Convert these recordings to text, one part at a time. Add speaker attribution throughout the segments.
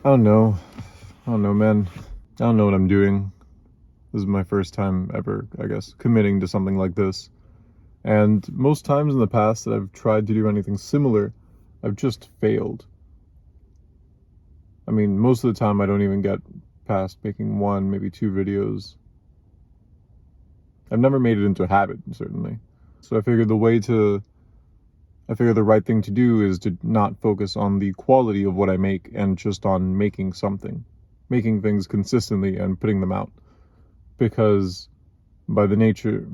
Speaker 1: I don't know. I don't know, man. I don't know what I'm doing. This is my first time ever, I guess, committing to something like this. And most times in the past that I've tried to do anything similar, I've just failed. I mean, most of the time I don't even get past making one, maybe two videos. I've never made it into a habit, certainly. So I figured the right thing to do is to not focus on the quality of what I make and just on making something, making things consistently and putting them out. Because by the nature,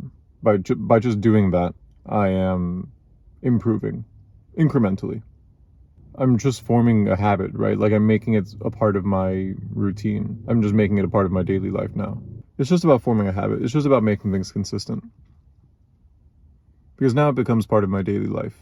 Speaker 1: by just doing that, I am improving incrementally. I'm just forming a habit, right? Like I'm making it a part of my routine. I'm just making it a part of my daily life now. It's just about forming a habit. It's just about making things consistent. Because now it becomes part of my daily life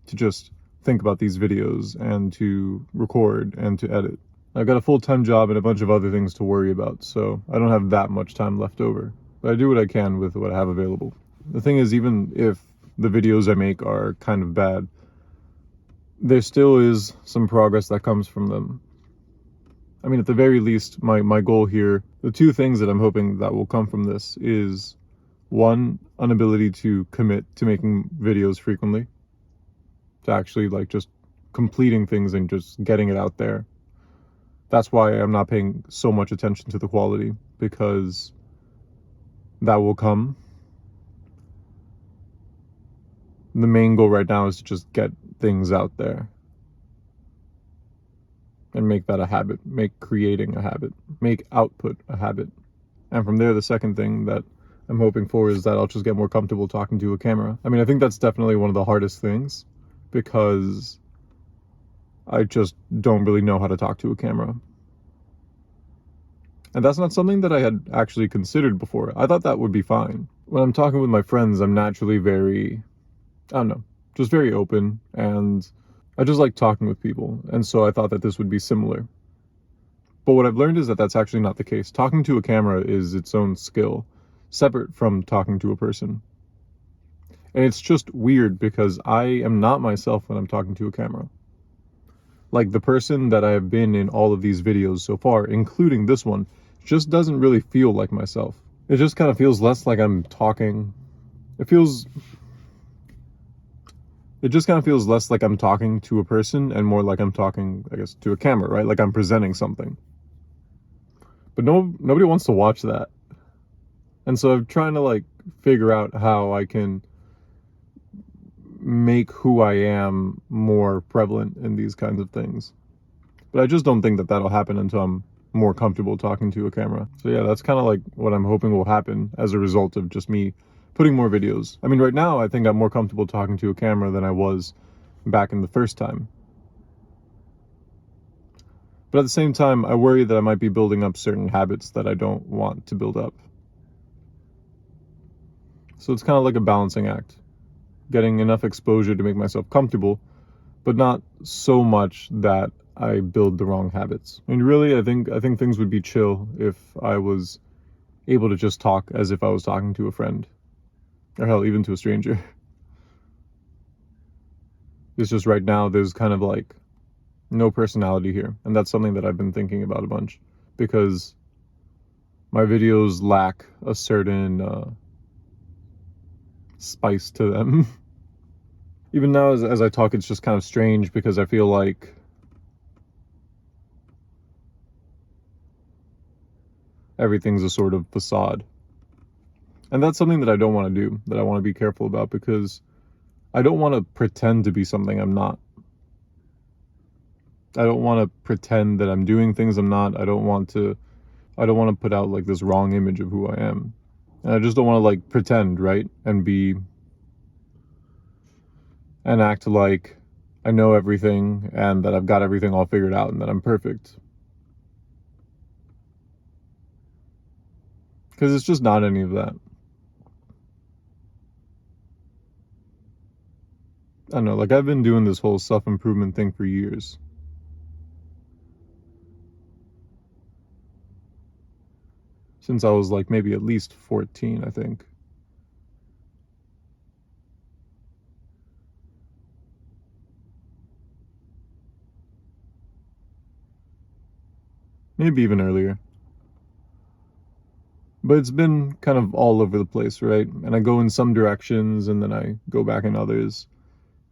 Speaker 1: to just think about these videos and to record and to edit. I've got a full-time job and a bunch of other things to worry about, so I don't have that much time left over. But I do what I can with what I have available. The thing is, even if the videos I make are kind of bad, there still is some progress that comes from them. I mean, at the very least, my goal here, the two things that I'm hoping that will come from this is, one, an ability to commit to making videos frequently, to actually like just completing things and just getting it out there. That's why I'm not paying so much attention to the quality, because that will come. The main goal right now is to just get things out there and make that a habit, make creating a habit, make output a habit. And from there, the second thing that I'm hoping for is that I'll just get more comfortable talking to a camera. I mean, I think that's definitely one of the hardest things, because I just don't really know how to talk to a camera. And that's not something that I had actually considered before. I thought that would be fine. When I'm talking with my friends, I'm naturally very, I don't know, just very open, and I just like talking with people. And so I thought that this would be similar. But what I've learned is that that's actually not the case. Talking to a camera is its own skill, separate from talking to a person. And it's just weird because I am not myself when I'm talking to a camera. Like the person that I have been in all of these videos so far, including this one, just doesn't really feel like myself. It just kind of feels less like I'm talking. It feels, it just kind of feels less like I'm talking to a person and more like I'm talking, I guess, to a camera, right? Like I'm presenting something. But nobody wants to watch that. And so I'm trying to like figure out how I can make who I am more prevalent in these kinds of things. But I just don't think that that'll happen until I'm more comfortable talking to a camera. So yeah, that's kind of like what I'm hoping will happen as a result of just me putting more videos. I mean, right now I think I'm more comfortable talking to a camera than I was back in the first time. But at the same time, I worry that I might be building up certain habits that I don't want to build up. So it's kind of like a balancing act. Getting enough exposure to make myself comfortable, but not so much that I build the wrong habits. I mean, really, I think things would be chill if I was able to just talk as if I was talking to a friend, or hell, even to a stranger. It's just right now there's kind of like no personality here, and that's something that I've been thinking about a bunch, because my videos lack a certain spice to them. Even now, as I talk, it's just kind of strange because I feel like everything's a sort of facade. And that's something that I don't want to do, that I want to be careful about, because I don't want to pretend to be something I'm not. I don't want to pretend that I'm doing things I'm not. I don't want to put out like this wrong image of who I am. And I just don't want to like pretend, right? And act like I know everything and that I've got everything all figured out and that I'm perfect. Because it's just not any of that. I don't know, like I've been doing this whole self-improvement thing for years. Since I was like maybe at least 14, I think. maybe even earlier. But it's been kind of all over the place, right? And I go in some directions and then I go back in others.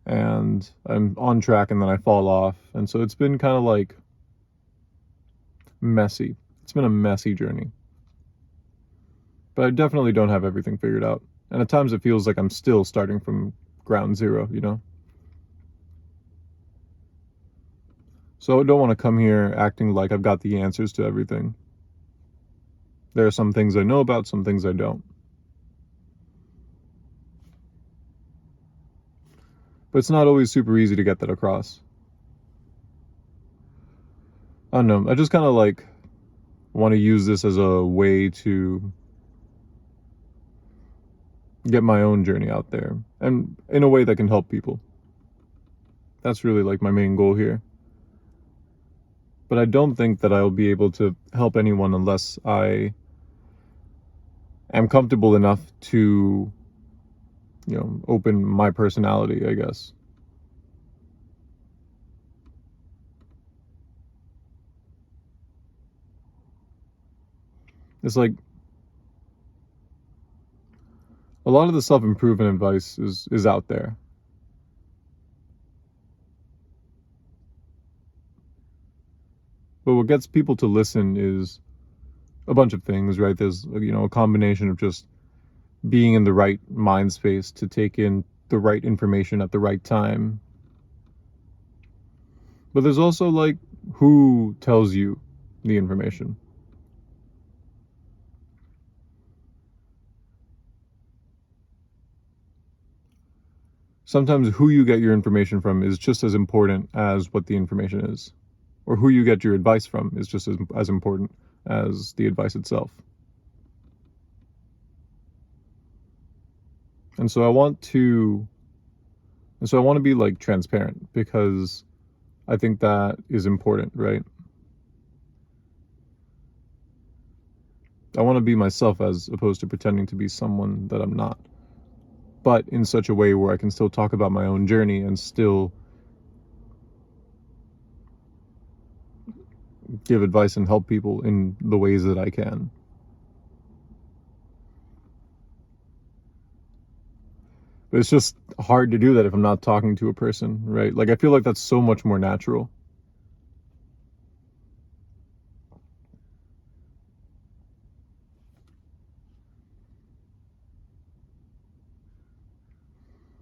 Speaker 1: And I'm on track and then I fall off. And so it's been kind of like messy. It's been a messy journey. But I definitely don't have everything figured out. And at times it feels like I'm still starting from ground zero, you know? So I don't want to come here acting like I've got the answers to everything. There are some things I know about, some things I don't. But it's not always super easy to get that across. I don't know. I just kind of like want to use this as a way to get my own journey out there and in a way that can help people. That's really like my main goal here. But I don't think that I'll be able to help anyone unless I am comfortable enough to, open my personality, I guess. It's like a lot of the self-improvement advice is out there. But what gets people to listen is a bunch of things, right? There's, a combination of just being in the right mind space to take in the right information at the right time. But there's also like who tells you the information. Sometimes who you get your information from is just as important as what the information is. Or who you get your advice from is just as important as the advice itself. And so I want to be like transparent because I think that is important, right? I want to be myself as opposed to pretending to be someone that I'm not. But in such a way where I can still talk about my own journey and still give advice and help people in the ways that I can. But it's just hard to do that if I'm not talking to a person, right? Like I feel like that's so much more natural.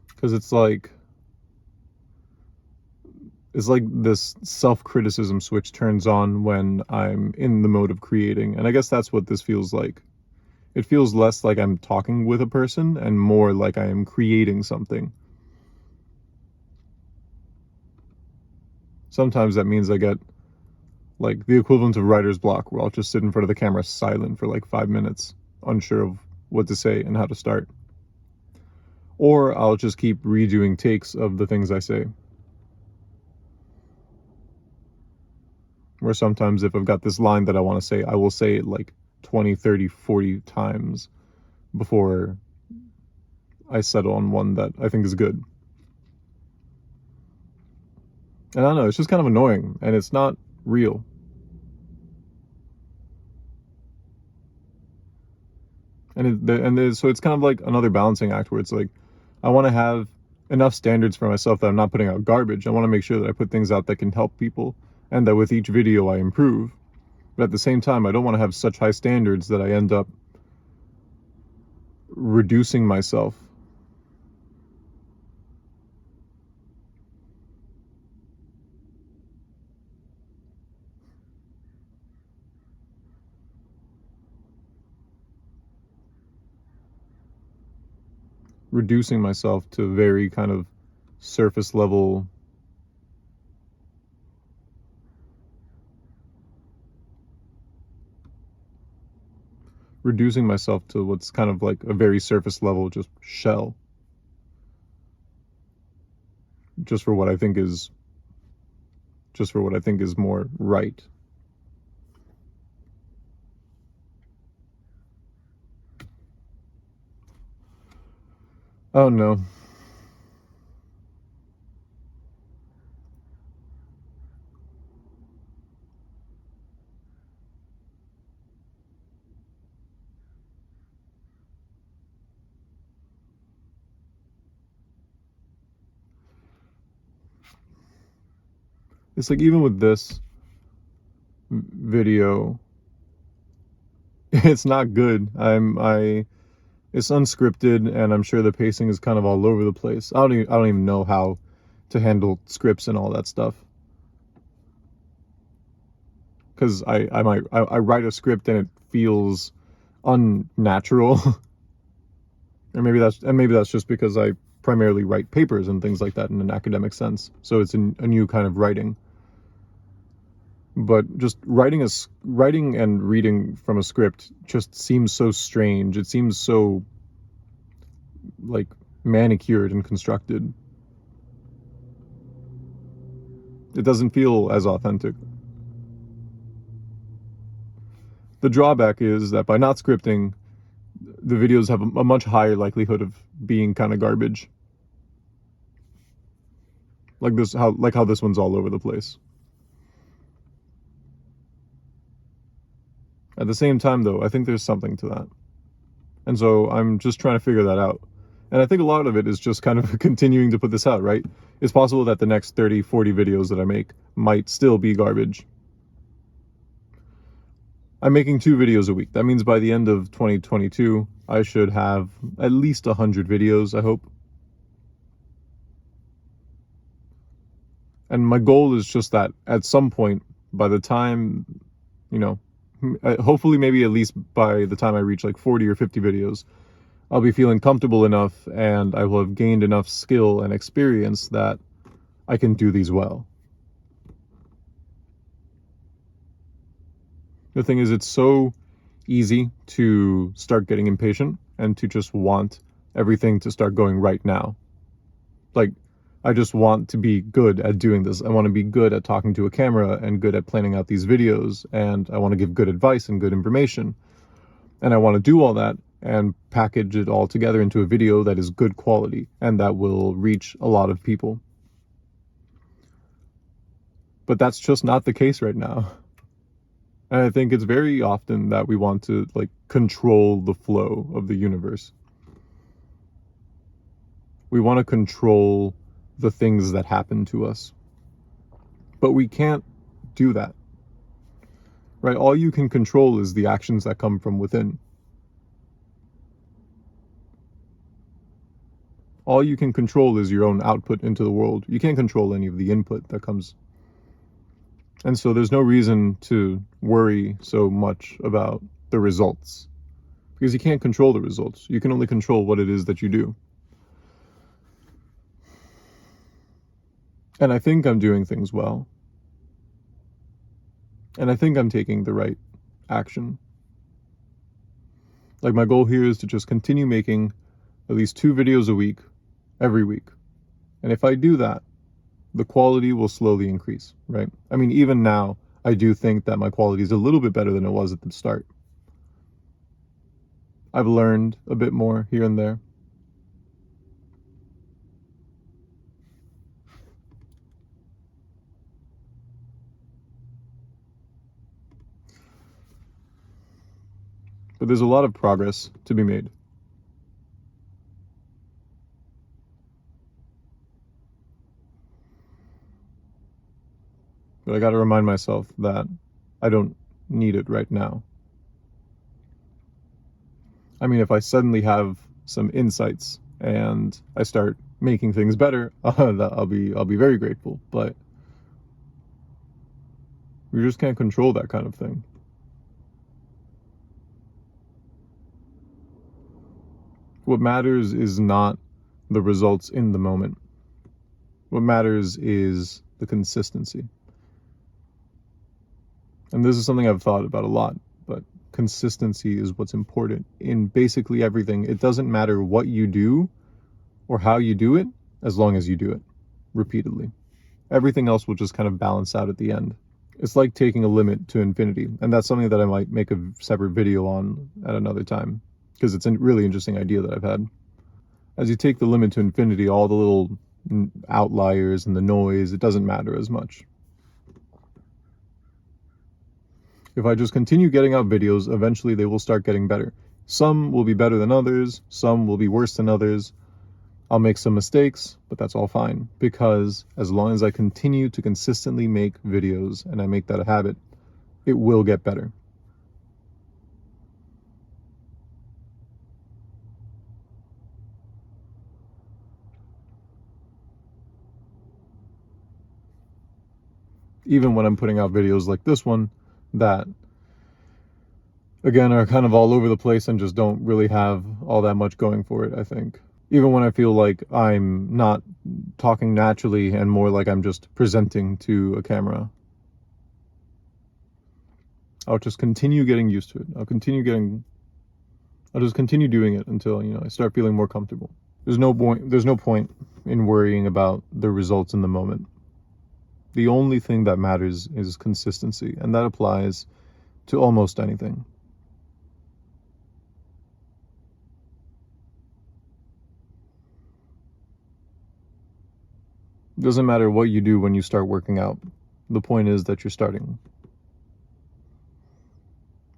Speaker 1: Because it's like this self-criticism switch turns on when I'm in the mode of creating. And I guess that's what this feels like. It feels less like I'm talking with a person and more like I am creating something. Sometimes that means I get like the equivalent of writer's block, where I'll just sit in front of the camera silent for like 5 minutes, unsure of what to say and how to start. Or I'll just keep redoing takes of the things I say. Where sometimes if I've got this line that I want to say, I will say it like 20, 30, 40 times before I settle on one that I think is good. And I don't know, it's just kind of annoying and it's not real. So it's kind of like another balancing act where it's like, I want to have enough standards for myself that I'm not putting out garbage. I want to make sure that I put things out that can help people and that with each video I improve. But at the same time, I don't want to have such high standards that I end up reducing myself. Reducing myself to very kind of surface level reducing myself to what's kind of like a very surface level just shell, just for what I think is more right. Oh no. It's like, even with this video, it's not good. It's unscripted, and I'm sure the pacing is kind of all over the place. I don't even know how to handle scripts and all that stuff. Because I write a script and it feels unnatural. And maybe that's just because I primarily write papers and things like that in an academic sense. So it's a new kind of writing. But just writing and reading from a script just seems so strange. It seems so like manicured and constructed. It doesn't feel as authentic. The drawback is that by not scripting, the videos have a much higher likelihood of being kind of garbage. Like how this one's all over the place. At the same time, though, I think there's something to that. And so I'm just trying to figure that out. And I think a lot of it is just kind of continuing to put this out, right? It's possible that the next 30, 40 videos that I make might still be garbage. I'm making 2 videos a week. That means by the end of 2022, I should have at least 100 videos, I hope. And my goal is just that at some point, by the time, hopefully maybe at least by the time I reach like 40 or 50 videos, I'll be feeling comfortable enough and I will have gained enough skill and experience that I can do these well. The thing is, it's so easy to start getting impatient and to just want everything to start going right now. Like, I just want to be good at doing this. I want to be good at talking to a camera and good at planning out these videos, and I want to give good advice and good information. And I want to do all that and package it all together into a video that is good quality and that will reach a lot of people. But that's just not the case right now. And I think it's very often that we want to like control the flow of the universe. We want to control the things that happen to us. But we can't do that. Right? All you can control is the actions that come from within. All you can control is your own output into the world. You can't control any of the input that comes. And so there's no reason to worry so much about the results, because you can't control the results. You can only control what it is that you do. And I think I'm doing things well. And I think I'm taking the right action. Like, my goal here is to just continue making at least 2 videos a week, every week. And if I do that, the quality will slowly increase, right? I mean, even now, I do think that my quality is a little bit better than it was at the start. I've learned a bit more here and there. But there's a lot of progress to be made. But I got to remind myself that I don't need it right now. I mean, if I suddenly have some insights and I start making things better, I'll be very grateful. But we just can't control that kind of thing. What matters is not the results in the moment. What matters is the consistency. And this is something I've thought about a lot, but consistency is what's important in basically everything. It doesn't matter what you do or how you do it, as long as you do it repeatedly. Everything else will just kind of balance out at the end. It's like taking a limit to infinity, and that's something that I might make a separate video on at another time, because it's a really interesting idea that I've had. As you take the limit to infinity, all the little outliers and the noise, it doesn't matter as much. If I just continue getting out videos, eventually they will start getting better. Some will be better than others, some will be worse than others. I'll make some mistakes, but that's all fine, because as long as I continue to consistently make videos and I make that a habit, it will get better. Even when I'm putting out videos like this one that, again, are kind of all over the place and just don't really have all that much going for it, I think. Even when I feel like I'm not talking naturally and more like I'm just presenting to a camera, I'll just continue getting used to it. I'll just continue doing it until, I start feeling more comfortable. There's no point in worrying about the results in the moment. The only thing that matters is consistency, and that applies to almost anything. It doesn't matter what you do when you start working out. The point is that you're starting.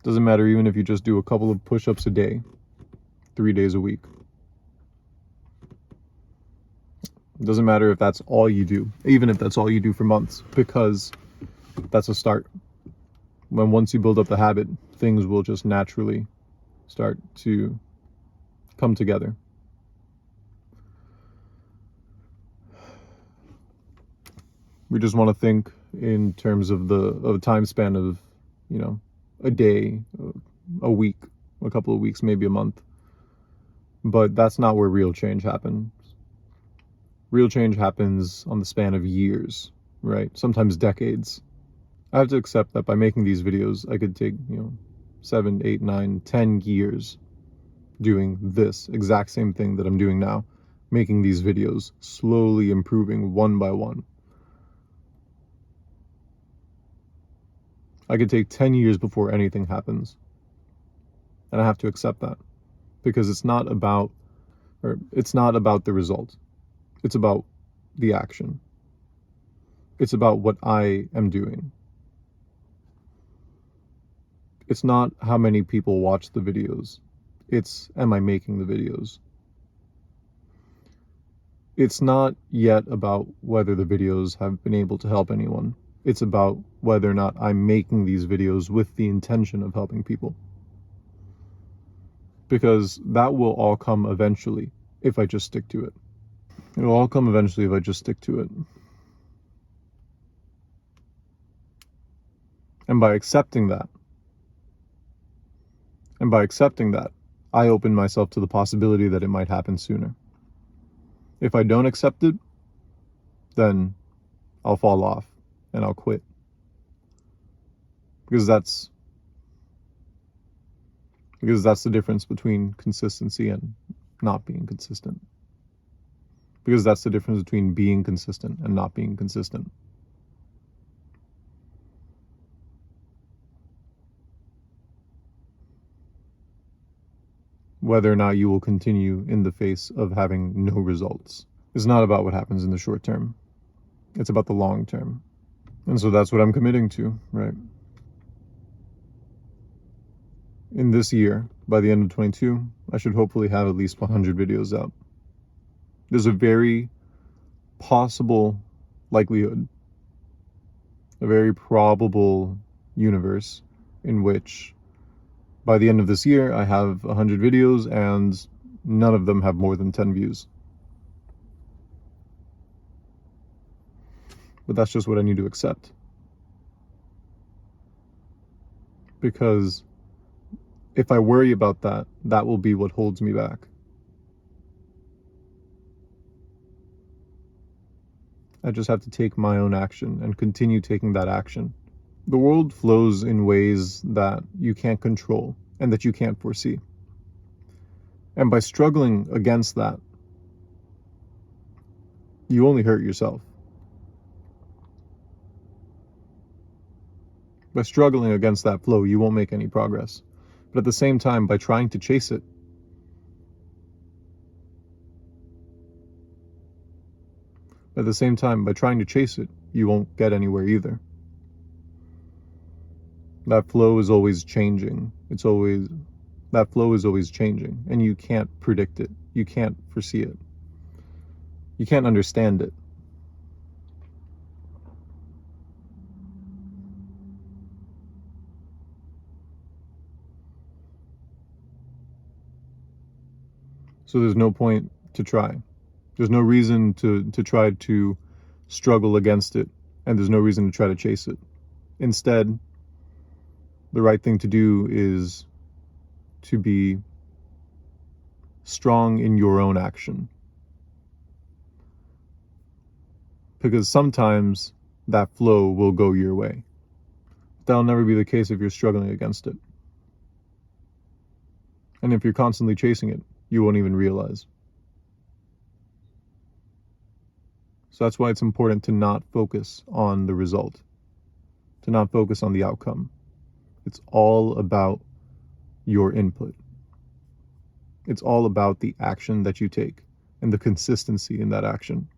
Speaker 1: It doesn't matter even if you just do a couple of push-ups a day, 3 days a week. It doesn't matter if that's all you do, even if that's all you do for months, because that's a start. Once you build up the habit, things will just naturally start to come together. We just want to think in terms of a time span of, a day, a week, a couple of weeks, maybe a month. But that's not where real change happens. Real change happens on the span of years, right? Sometimes decades. I have to accept that by making these videos, I could take, 7, 8, 9, 10 years doing this exact same thing that I'm doing now, making these videos, slowly improving one by one. I could take 10 years before anything happens. And I have to accept that, because it's not about the result. It's about the action. It's about what I am doing. It's not how many people watch the videos. It's, am I making the videos? It's not yet about whether the videos have been able to help anyone. It's about whether or not I'm making these videos with the intention of helping people. Because that will all come eventually if I just stick to it. It'll all come eventually if I just stick to it. And by accepting that, I open myself to the possibility that it might happen sooner. If I don't accept it, then I'll fall off and I'll quit. Because that's the difference between consistency and not being consistent. Because that's the difference between being consistent and not being consistent. Whether or not you will continue in the face of having no results is not about what happens in the short term. It's about the long term. And so that's what I'm committing to, right? In this year, by the end of 22, I should hopefully have at least 100 videos out. There's a very possible likelihood, a very probable universe in which by the end of this year, I have 100 videos and none of them have more than 10 views. But that's just what I need to accept. Because if I worry about that, that will be what holds me back. I just have to take my own action and continue taking that action. The world flows in ways that you can't control and that you can't foresee. And by struggling against that, you only hurt yourself. By struggling against that flow, you won't make any progress. But at the same time, by trying to chase it, you won't get anywhere either. That flow is always changing. That flow is always changing, and you can't predict it. You can't foresee it. You can't understand it. So there's no point to try. There's no reason to try to struggle against it, and there's no reason to try to chase it. Instead, the right thing to do is to be strong in your own action. Because sometimes that flow will go your way. That'll never be the case if you're struggling against it. And if you're constantly chasing it, you won't even realize. So that's why it's important to not focus on the result, to not focus on the outcome. It's all about your input. It's all about the action that you take and the consistency in that action.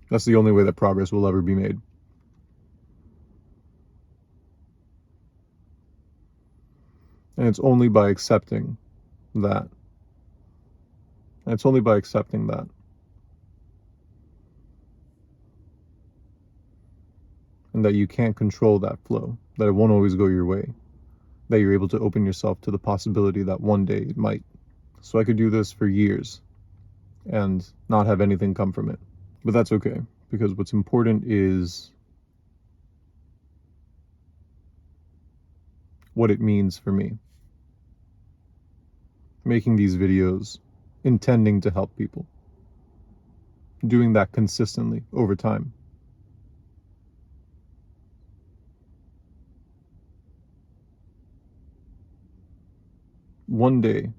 Speaker 1: That's the only way that progress will ever be made. And it's only by accepting that. And it's only by accepting that. And that you can't control that flow, that it won't always go your way, that you're able to open yourself to the possibility that one day it might. So I could do this for years and not have anything come from it. But that's okay, because what's important is what it means for me. Making these videos, intending to help people, doing that consistently over time. One day,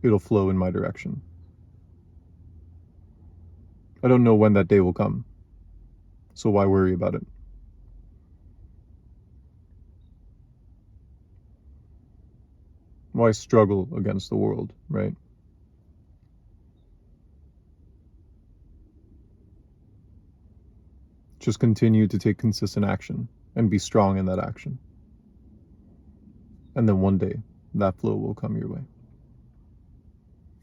Speaker 1: it'll flow in my direction. I don't know when that day will come, so why worry about it? Why struggle against the world, right? Just continue to take consistent action and be strong in that action. And then one day, that flow will come your way.